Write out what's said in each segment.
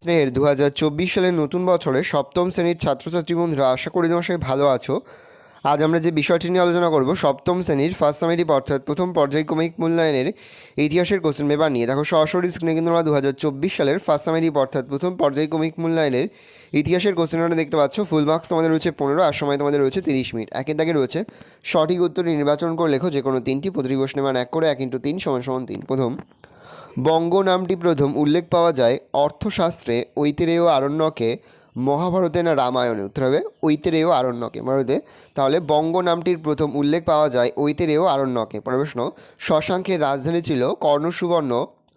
স্নেহের 2024 সালের নতুন বছরে সপ্তম শ্রেণীর ছাত্রছাত্রী বন্ধুরা, আশা করি তোমার সবাই ভালো আছো। আজ আমরা যে বিষয়টি নিয়ে আলোচনা করব সপ্তম শ্রেণীর ফার্স্ট সামেটিভ অর্থাৎ প্রথম পর্যায়ক্রমিক মূল্যায়নের ইতিহাসের কোশ্চেন পেপার নিয়ে। দেখো সরাসরি স্ক্রিনে কিন্তু আমরা 2024 সালের ফার্স্ট সামেটিভ অর্থাৎ প্রথম পর্যায়ক্রমিক মূল্যায়নের ইতিহাসের কোশ্চেনটা দেখতে পাচ্ছ। ফুল মার্কস তোমাদের রয়েছে 15 আর সময় তোমাদের রয়েছে 30 মিনিট। একের দাগে রয়েছে সঠিক উত্তর নির্বাচন করে লেখো যে কোনো তিনটি, প্রতিটি প্রশ্নের মান 1 করে 1 × 3 = 3। প্রথম, বঙ্গ নামটি প্রথম উল্লেখ পাওয়া যায় অর্থশাস্ত্রে ঐতিরেয় আরণ্যকে, মহাভারতে না রামায়ণে? উত্তর হবে ঐতিরেয় আরণ্যকে, ভারতে। তাহলে বঙ্গ নামটির প্রথম উল্লেখ পাওয়া যায় ঐতিরেয় আরণ্যকে। পরের প্রশ্ন, শশাঙ্কের রাজধানী ছিল কর্ণসুবর্ণ,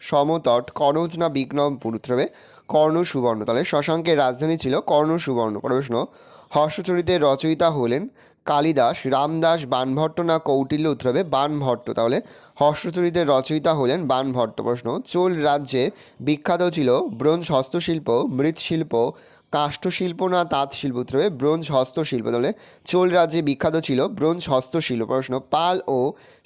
সমতট, কনৌজ না বিক্রমপুর? উত্তর হবে কর্ণসুবর্ণ। তাহলে শশাঙ্কের রাজধানী ছিল কর্ণসুবর্ণ। পরের প্রশ্ন, হর্ষচরিতের রচয়িতা হলেন কালিদাস, রামদাস, বাণভট্ট না কৌটিল্য? উত্তর হবে বাণভট্ট। তাহলে হর্ষচরিতের রচয়িতা হলেন বাণভট্ট। প্রশ্ন, চোল রাজ্যে বিখ্যাত ছিল ব্রোঞ্জ হস্তশিল্প, মৃৎশিল্প, কাষ্ঠশিল্প না তাঁতশিল্প? উত্তর হবে ব্রোঞ্জ হস্তশিল্প। তাহলে চোল রাজ্যে বিখ্যাত ছিল ব্রোঞ্জ হস্তশিল্প। প্রশ্ন, পাল ও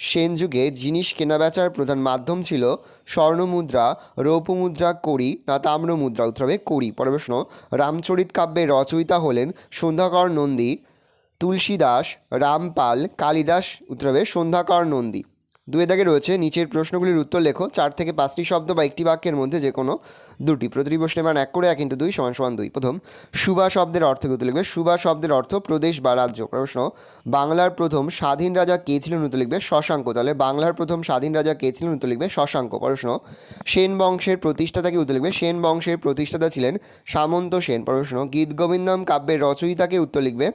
সেন যুগে জিনিস কেনাবেচার প্রধান মাধ্যম ছিল স্বর্ণমুদ্রা, রৌপ্যমুদ্রা, কড়ি না তাম্রমুদ্রা? উত্তর হবে কড়ি। পরের প্রশ্ন, রামচরিত কাব্যের রচয়িতা হলেন সন্ধ্যাকর নন্দী, তুলসীদাস, রামপাল, কালিদাস? উত্তর হবে সন্ধ্যাকর নন্দী। দুয়ে দাগে রয়েছে নিচের প্রশ্নগুলির উত্তর লেখো 4 থেকে 5টি শব্দ বা একটি বাক্যের মধ্যে যে কোনো দুটি। প্রতিটি প্রশ্নের মান 1 করে 1 × 2 = 2। প্রথম, সুবা শব্দের অর্থ উত্তর লিখবে সুবা শব্দের অর্থ প্রদেশ বা রাজ্য। প্রশ্ন, বাংলার প্রথম স্বাধীন রাজা কে ছিলেন? উত্তর লিখবে শশাঙ্ক। তাহলে বাংলার প্রথম স্বাধীন রাজা কে ছিলেন? উত্তর লিখবে শশাঙ্ক। প্রশ্ন, সেন বংশের প্রতিষ্ঠাতা কে? উত্তর লিখবে সেন বংশের প্রতিষ্ঠাতা ছিলেন সামন্ত সেন। প্রশ্ন, গীতগোবিন্দম কাব্যের রচয়িতাকে? উত্তর লিখবে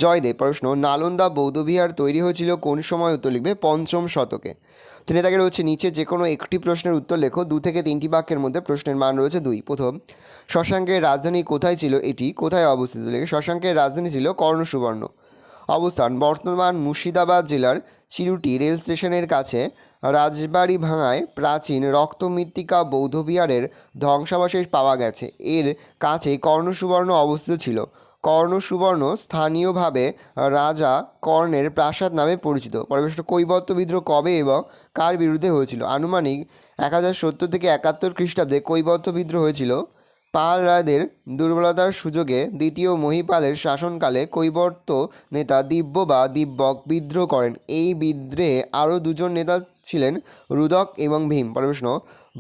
জয়দেব। প্রশ্ন, নালন্দা বৌদ্ধবিহার তৈরি হয়েছিল কোন সময়? উত্তর লিখবে 5ম শতকে। তিনি তাকে রয়েছে নিচে যে কোনো একটি প্রশ্নের উত্তর লেখো 2 থেকে 3টি বাক্যের মধ্যে। প্রশ্নের মান রয়েছে 2। প্রথম, শশাঙ্কের রাজধানী কোথায় ছিল? এটি কোথায় অবস্থিত? লিখে শশাঙ্কের রাজধানী ছিল কর্ণসুবর্ণ। অবস্থান, বর্তমান মুর্শিদাবাদ জেলার চিরুটি রেল স্টেশনের কাছে। রাজবাড়ি ভাঙায় প্রাচীন রক্তমৃত্তিকা বৌদ্ধবিহারের ধ্বংসাবশেষ পাওয়া গেছে। এর কাছে কর্ণসুবর্ণ অবস্থিত ছিল। কর্ণসুবর্ণ স্থানীয়ভাবে রাজা কর্ণের প্রাসাদ নামে পরিচিত। পরবর্তী, কৈবর্ত বিদ্রোহ কবে এবং কার বিরুদ্ধে হয়েছিল? আনুমানিক 1070 থেকে 71 খ্রিস্টাব্দে কৈবর্ত বিদ্রোহ হয়েছিল। পাল রায়দের দুর্বলতার সুযোগে দ্বিতীয় মহিপালের শাসনকালে কৈবর্ত নেতা দিব্য বা দিব্যক বিদ্রোহ করেন। এই বিদ্রোহে আরও 2জন নেতা ছিলেন, রুদক এবং ভীম। প্রশ্ন,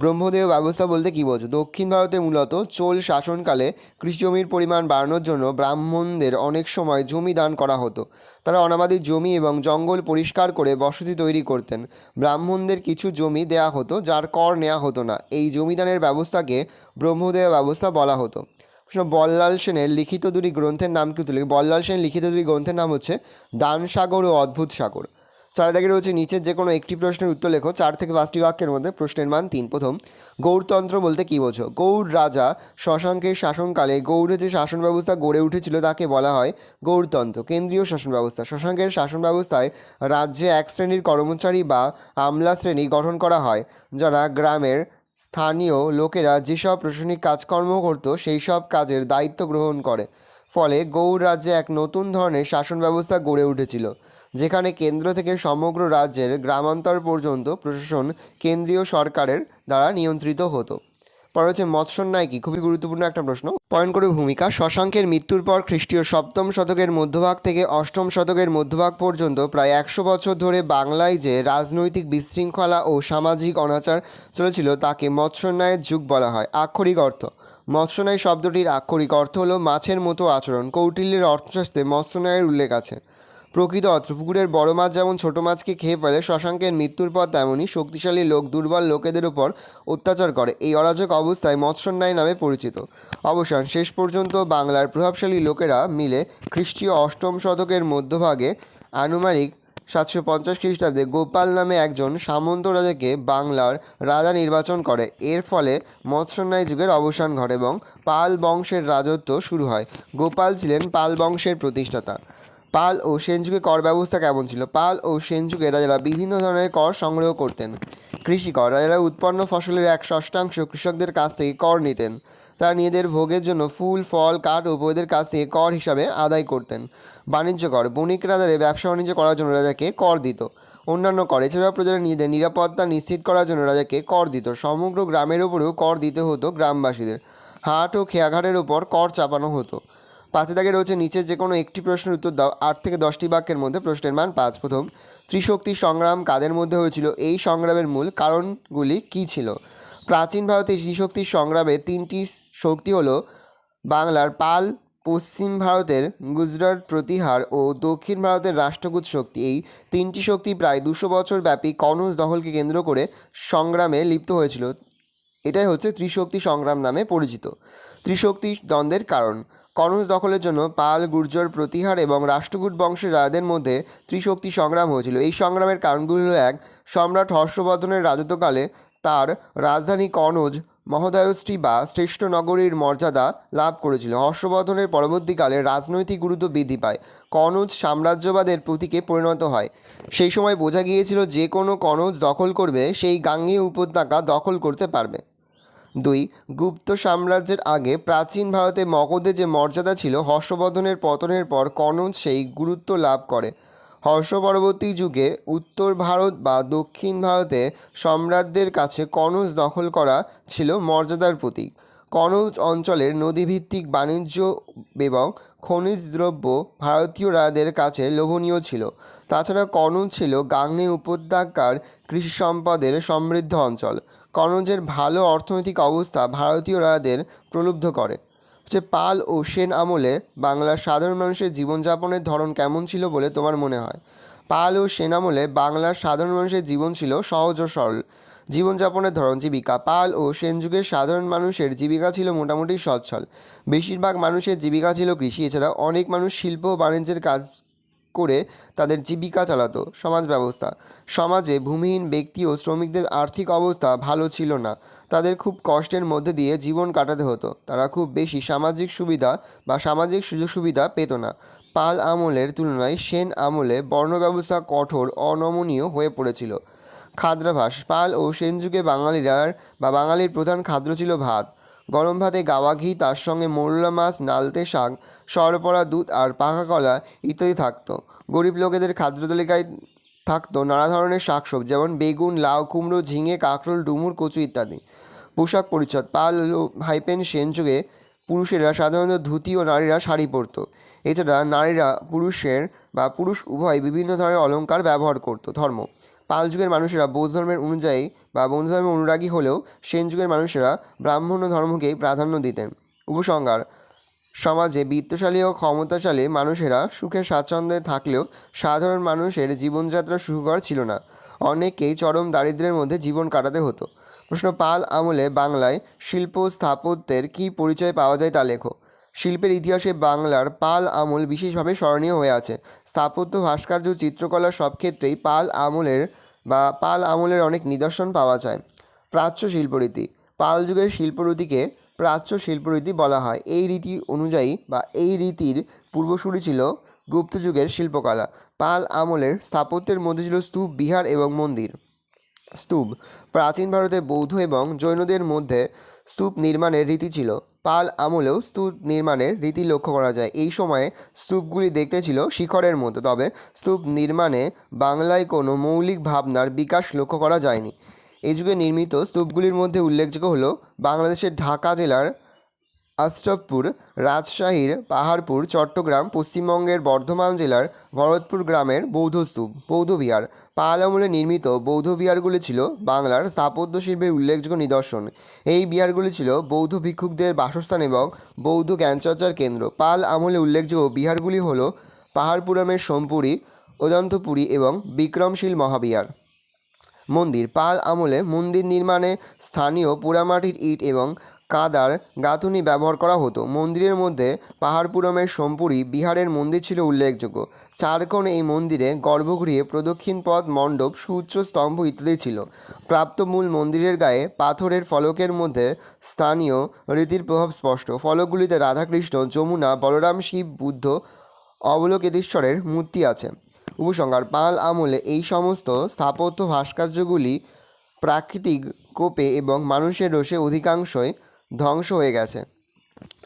ব্রহ্মদেয় ব্যবস্থা বলতে কী বোঝো? দক্ষিণ ভারতে মূলত চোল শাসনকালে কৃষি জমির পরিমাণ বাড়ানোর জন্য ব্রাহ্মণদের অনেক সময় জমি দান করা হতো। তারা অনাবাদি জমি এবং জঙ্গল পরিষ্কার করে বসতি তৈরি করতেন। ব্রাহ্মণদের কিছু জমি দেয়া হতো যার কর নেওয়া হতো না। এই জমিদানের ব্যবস্থাকে ব্রহ্মদেয় ব্যবস্থা বলা হতো। বল্লাল সেনের লিখিত 2টি গ্রন্থের নাম কি? তুলে বল্লাল সেনের লিখিত 2টি গ্রন্থের নাম হচ্ছে দান সাগর ও অদ্ভুত সাগর। 4 দাগে রয়েছে নিচের যে কোনো একটি প্রশ্নের উত্তর লেখো 4 থেকে 5টি বাক্যের মধ্যে। প্রশ্নের মান 3। প্রথম, গৌড়তন্ত্র বলতে কী বোঝো? গৌড় রাজা শশাঙ্কের শাসনকালে গৌড়ে যে শাসন ব্যবস্থা গড়ে উঠেছিল তাকে বলা হয় গৌড়তন্ত্র। কেন্দ্রীয় শাসন ব্যবস্থা, শশাঙ্কের শাসন ব্যবস্থায় রাজ্যে এক শ্রেণীর কর্মচারী বা আমলা শ্রেণী গঠন করা হয়, যারা গ্রামের স্থানীয় লোকেরা যেসব প্রশাসনিক কাজকর্ম করত সেই সব কাজের দায়িত্ব গ্রহণ করে। ফলে গৌড় রাজ্যে এক নতুন ধরনের শাসন ব্যবস্থা গড়ে উঠেছিল, যেখানে কেন্দ্র থেকে সমগ্র রাজ্যের গ্রামান্তর পর্যন্ত প্রশাসন কেন্দ্রীয় সরকারের দ্বারা নিয়ন্ত্রিত হতো। পরে হচ্ছে মৎস্যন্যায় কি? খুবই গুরুত্বপূর্ণ একটা প্রশ্ন। পয়েন্ট করে ভূমিকা, শশাঙ্কের মৃত্যুর পর খ্রিস্টীয় 7ম শতকের মধ্যভাগ থেকে 8ম শতকের মধ্যভাগ পর্যন্ত প্রায় 100 বছর ধরে বাংলায় যে রাজনৈতিক বিশৃঙ্খলা ও সামাজিক অনাচার চলেছিল তাকে মৎস্যন্যায়ের যুগ বলা হয়। আক্ষরিক অর্থ, মৎস্যন্যায় শব্দটির আক্ষরিক অর্থ হলো মাছের মতো আচরণ। কৌটিল্যের অর্থশাস্ত্রে মৎস্যন্যায়ের উল্লেখ আছে। প্রকৃত অর্থ, পুকুরের বড় মাছ যেমন ছোট মাছকে খেয়ে ফেলে, শশাঙ্কের মৃত্যুর পর তেমনই শক্তিশালী লোক দুর্বল লোকেদের উপর অত্যাচার করে। এই অরাজক অবস্থায় মৎস্যন্যায় নামে পরিচিত। অবসান, শেষ পর্যন্ত বাংলার প্রভাবশালী লোকেরা মিলে খ্রিস্টীয় 8ম শতকের মধ্যভাগে আনুমানিক 750 খ্রিস্টাব্দে গোপাল নামে একজন সামন্ত রাজাকে বাংলার রাজা নির্বাচন করে। এর ফলে মৎস্যন্যায় যুগের অবসান ঘটে এবং পাল বংশের রাজত্ব শুরু হয়। গোপাল ছিলেন পাল বংশের প্রতিষ্ঠাতা। পাল ও সেন যুগে কর ব্যবস্থা কেমন ছিল? পাল ও সেন যুগে রাজারা বিভিন্ন ধরনের কর সংগ্রহ করতেন। কৃষিকর, রাজারা উৎপন্ন ফসলের 1/6 কৃষকদের কাছ থেকে কর নিতেন। তারা নিজেদের ভোগের জন্য ফুল, ফল, কাঠ ও বইদের কাছ থেকে কর হিসাবে আদায় করতেন। বাণিজ্য কর, বণিকরা তাদের ব্যবসা বাণিজ্য করার জন্য রাজাকে কর দিত। অন্যান্য কর। এছাড়াও প্রজারা নিজেদের নিরাপত্তা নিশ্চিত করার জন্য রাজাকে কর দিত। সমগ্র গ্রামের ওপরেও কর দিতে হতো গ্রামবাসীদের। হাট ও খেয়াঘাটের ওপর কর চাপানো হতো। 5 দাগে রয়েছে নিচে যে কোনো একটি প্রশ্নের উত্তর দাও। 8 থেকে 10টি বাক্যের মধ্যে প্রশ্নের মান 5। প্রথম, ত্রিশক্তি সংগ্রাম কাদের মধ্যে হয়েছিল? এই সংগ্রামের মূল কারণগুলি কী ছিল? প্রাচীন ভারতে ত্রিশক্তির সংগ্রামে 3টি শক্তি হলো বাংলার পাল, পশ্চিম ভারতের গুজরাট প্রতিহার ও দক্ষিণ ভারতের রাষ্ট্রকূট শক্তি। এই 3টি শক্তি প্রায় 200 বছর ব্যাপী কনৌজ দখলকে কেন্দ্র করে সংগ্রামে লিপ্ত হয়েছিল। এটাই হচ্ছে ত্রিশক্তি সংগ্রাম নামে পরিচিত। ত্রিশক্তি দ্বন্দ্বের কারণ: কনৌজ দখলের জন্য পাল, গুর্জর প্রতিহার এবং রাষ্ট্রকূট বংশের রাজাদের মধ্যে ত্রিশক্তি সংগ্রাম হয়েছিল। এই সংগ্রামের কারণগুলি হল: 1. সম্রাট হর্ষবর্ধনের রাজত্বকালে তার রাজধানী কনৌজ মহোদয়শ্রী বা শ্রেষ্ঠ নগরীর মর্যাদা লাভ করেছিল। হর্ষবর্ধনের পরবর্তীকালে রাজনৈতিক গুরুত্ব বৃদ্ধি পায়। কনৌজ সাম্রাজ্যবাদের প্রতীকে পরিণত হয়। সেই সময় বোঝা গিয়েছিল যে কোনো কনৌজ দখল করবে সেই গাঙ্গেয় উপত্যকা দখল করতে পারবে। 2. গুপ্ত সাম্রাজ্যের আগে প্রাচীন ভারতে মগধে যে মর্যাদা ছিল, হর্ষবর্ধনের পতনের পর কনৌজ সেই গুরুত্ব লাভ করে। হর্ষ পরবর্তী যুগে উত্তর ভারত বা দক্ষিণ ভারতে সম্রাটদের কাছে কনৌজ দখল করা ছিল মর্যাদার প্রতীক। কনৌজ অঞ্চলের নদীভিত্তিক বাণিজ্য এবং খনিজ দ্রব্য ভারতীয় রাজাদের কাছে লোভনীয় ছিল। তাছাড়া কনৌজ ছিল গাঙ্গেয় উপত্যকার কৃষি সম্পদের সমৃদ্ধ অঞ্চল। কনৌজের ভালো অর্থনৈতিক অবস্থা ভারতীয় রাজাদের প্রলুব্ধ করে। পাল ও সেন আমলে বাংলার সাধারণ মানুষের জীবনযাপনের ধরন কেমন ছিল বলে তোমার মনে হয়? পাল ও সেন আমলে বাংলার সাধারণ মানুষের জীবন ছিল সহজ ও সরল। জীবনযাপনের ধরন: জীবিকা: পাল ও সেন যুগের সাধারণ মানুষের জীবিকা ছিল মোটামুটি সচ্ছল। বেশিরভাগ মানুষের জীবিকা ছিল কৃষি। এছাড়া অনেক মানুষ শিল্প ও বাণিজ্যের কাজ করে তাদের জীবিকা চালাতো। সমাজ ব্যবস্থা: সমাজে ভূমিহীন ব্যক্তি ও শ্রমিকদের আর্থিক অবস্থা ভালো ছিল না। তাদের খুব কষ্টের মধ্যে দিয়ে জীবন কাটাতে হতো। তারা খুব বেশি সামাজিক সুবিধা বা সামাজিক সুযোগ সুবিধা পেত না। পাল আমলের তুলনায় সেন আমলে বর্ণ ব্যবস্থা কঠোর, অনমনীয় হয়ে পড়েছিল। খাদ্যাভ্যাস: পাল ও সেন যুগে বাঙালির প্রধান খাদ্য ছিল ভাত। গরম ভাতে গাওয়া ঘি, তার সঙ্গে মোরলা মাছ, নালতে শাক, সরপড়া দুধ আর পাকা কলা ইত্যাদি থাকতো। গরিব লোকেদের খাদ্য তালিকায় থাকতো নানা ধরনের শাকসবজি, যেমন বেগুন, লাউ, কুমড়ো, ঝিঙে, কাঁকরোল, ডুমুর, কচু ইত্যাদি। পোশাক পরিচ্ছদ: পাল ও সেন যুগে পুরুষেরা সাধারণত ধুতি ও নারীরা শাড়ি পরত। এছাড়া নারীরা পুরুষ উভয় বিভিন্ন ধরনের অলংকার ব্যবহার করত। ধর্ম: পাল যুগের মানুষেরা বৌদ্ধ ধর্মের অনুরাগী হলেও সেন যুগের মানুষেরা ব্রাহ্মণ্য ধর্মকেই প্রাধান্য দিতেন। উপসংহার: সমাজে বিত্তশালী ও ক্ষমতাশালী মানুষেরা সুখে স্বাচ্ছন্দ্যে থাকলেও সাধারণ মানুষের জীবনযাত্রা সুখকর ছিল না। অনেককেই চরম দারিদ্র্যের মধ্যে জীবন কাটাতে হতো। প্রশ্ন: পাল আমলে বাংলায় শিল্প স্থাপত্যের কী পরিচয় পাওয়া যায় তা লেখো। শিল্পের ইতিহাসে বাংলার পাল আমল বিশেষভাবে স্মরণীয় হয়ে আছে। স্থাপত্য, ভাস্কর্য, চিত্রকলা সব ক্ষেত্রেই পাল আমলের অনেক নিদর্শন পাওয়া যায়। প্রাচ্য শিল্পরীতি: পাল যুগের শিল্পরীতিকে প্রাচ্য শিল্পরীতি বলা হয়। এই রীতি অনুযায়ী বা এই রীতির পূর্বসূরি ছিল গুপ্ত যুগের শিল্পকলা। পাল আমলের স্থাপত্যের মধ্যে ছিল স্তূপ, বিহার এবং মন্দির। স্তূপ: প্রাচীন ভারতে বৌদ্ধ এবং জৈনদের মধ্যে স্তূপ নির্মাণের রীতি ছিল। পাল আমলেও স্তূপ নির্মাণের রীতি লক্ষ্য করা যায়। এই সময়ে স্তূপগুলি দেখতে ছিল শিখরের মতো, তবে স্তূপ নির্মাণে বাংলায় কোনো মৌলিক ভাবনার বিকাশ লক্ষ্য করা যায়নি। এই যুগে নির্মিত স্তূপগুলির মধ্যে উল্লেখযোগ্য হল বাংলাদেশের ঢাকা জেলার আশরাফপুর, রাজশাহীর পাহাড়পুর, চট্টগ্রাম, পশ্চিমবঙ্গের বর্ধমান জেলার ভরতপুর গ্রামের বৌদ্ধ বিহার। পাল আমলে নির্মিত বৌদ্ধ বিহারগুলি ছিল বাংলার স্থাপত্য শিল্পের উল্লেখযোগ্য নিদর্শন। এই বিহারগুলি ছিল বৌদ্ধ ভিক্ষুকদের বাসস্থান এবং বৌদ্ধ জ্ঞানচর্চার কেন্দ্র। পাল আমলে উল্লেখযোগ্য বিহারগুলি হল পাহাড়পুরামের সোমপুরী, অজন্তপুরী এবং বিক্রমশীল মহাবিহার। মন্দির: পাল আমলে মন্দির নির্মাণে স্থানীয় পোড়ামাটির ইট এবং কাদার গাঁথুনি ব্যবহার করা হতো। মন্দিরের মধ্যে পাহাড়পুরমের সোমপুরী বিহারের মন্দির ছিল উল্লেখযোগ্য। 4 কোণে এই মন্দিরে গর্ভগৃহে প্রদক্ষিণ পথ, মণ্ডপ, সুউচ্চ স্তম্ভ ইত্যাদি ছিল। প্রাপ্ত মূল মন্দিরের গায়ে পাথরের ফলকের মধ্যে স্থানীয় রীতির প্রভাব স্পষ্ট। ফলকগুলিতে রাধাকৃষ্ণ, যমুনা, বলরাম, শিব, বুদ্ধ, অবলোকিতেশ্বরের মূর্তি আছে। উপসংহার: পাল আমলে এই সমস্ত স্থাপত্য ভাস্কর্যগুলি প্রাকৃতিক কোপে এবং মানুষের রোষে অধিকাংশই ধ্বংস হয়ে গেছে।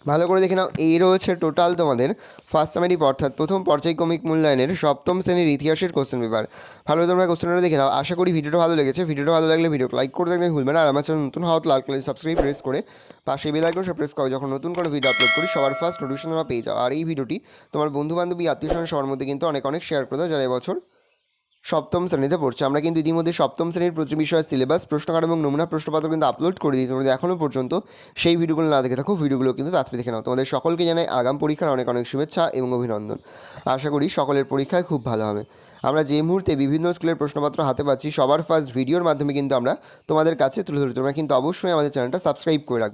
ভালো করে দেখে নাও, এই রয়েছে টোটাল তোমাদের ফার্স্ট সামেটিভ অর্থাৎ প্রথম পর্যায়ক্রমিক মূল্যায়নের সপ্তম শ্রেণীর ইতিহাসের কোশ্চেন পেপার। ভালো তোমরা কোশ্চেনটা দেখে নাও। আশা করি ভিডিওটা ভালো লেগেছে। ভিডিওটা ভালো লাগলে ভিডিও লাইক করে দেখতে ভুলবে না। আর আমার চ্যানেল নতুন হওয়া লাল কালার সাবস্ক্রাইব প্রেস করে পাশে বেল আইকন প্রেস করো, যখন নতুন কোনো ভিডিও আপলোড করি সবার ফার্স্ট নোটিফিকেশন তোমরা পেয়ে যাও। আর এই ভিডিওটি তোমার বন্ধু বান্ধবী আত্মীয় স্বজন সবার মধ্যে কিন্তু অনেক অনেক শেয়ার করে দাও যারা এবছর সপ্তম শ্রেণীতে পড়ছে। আমরা কিন্তু ইতিমধ্যে সপ্তম শ্রেণীর প্রতি বিষয়ের সিলেবাস, প্রশ্নকার এবং নমুনা প্রশ্নপত্র কিন্তু আপলোড করে দিই। তোমরা এখনও পর্যন্ত সেই ভিডিওগুলো না দেখে থাকো, ভিডিওগুলো কিন্তু তাড়াতাড়ি দেখে নাও। তোমাদের সকলকে জানাই আগাম পরীক্ষার অনেক অনেক শুভেচ্ছা এবং অভিনন্দন। আশা করি সকলের পরীক্ষায় খুব ভালো হবে। আমরা যে মুহূর্তে বিভিন্ন স্কুলের প্রশ্নপত্র হাতে পাচ্ছি সবার ফার্স্ট ভিডিওর মাধ্যমে কিন্তু আমরা তোমাদের কাছে তুলে ধরি। তোমরা কিন্তু অবশ্যই আমাদের চ্যানেলটা সাবস্ক্রাইব করে রাখবে।